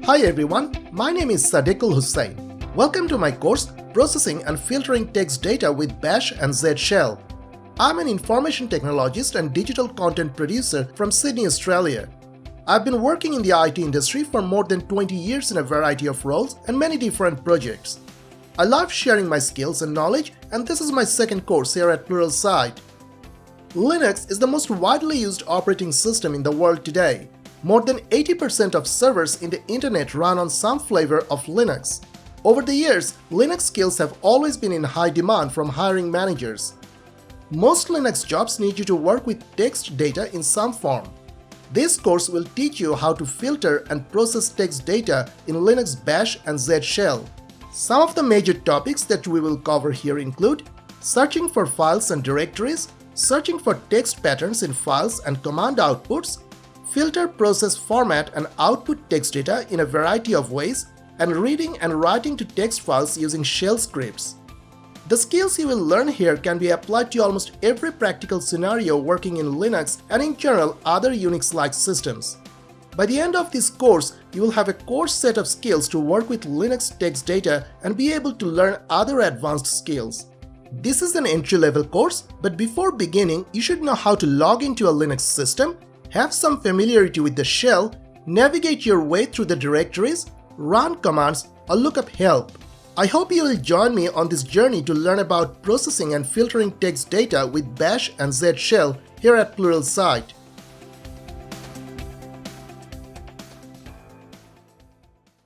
Hi everyone, my name is Sadequl Hussain. Welcome to my course Processing and Filtering Text Data with Bash and Z Shell. I'm an information technologist and digital content producer from Sydney, Australia. I've been working in the IT industry for more than 20 years in a variety of roles and many different projects. I love sharing my skills and knowledge, and this is my second course here at Pluralsight. Linux is the most widely used operating system in the world today. More than 80% of servers in the internet run on some flavor of Linux. Over the years, Linux skills have always been in high demand from hiring managers. Most Linux jobs need you to work with text data in some form. This course will teach you how to filter and process text data in Linux Bash and Z Shell. Some of the major topics that we will cover here include searching for files and directories, searching for text patterns in files and command outputs, filter, process, format, and output text data in a variety of ways, and reading and writing to text files using shell scripts. The skills you will learn here can be applied to almost every practical scenario working in Linux and in general other Unix-like systems. By the end of this course, you will have a core set of skills to work with Linux text data and be able to learn other advanced skills. This is an entry-level course, but before beginning, you should know how to log into a Linux system, have some familiarity with the shell, navigate your way through the directories, run commands, or look up help. I hope you will join me on this journey to learn about processing and filtering text data with Bash and Z Shell here at Pluralsight.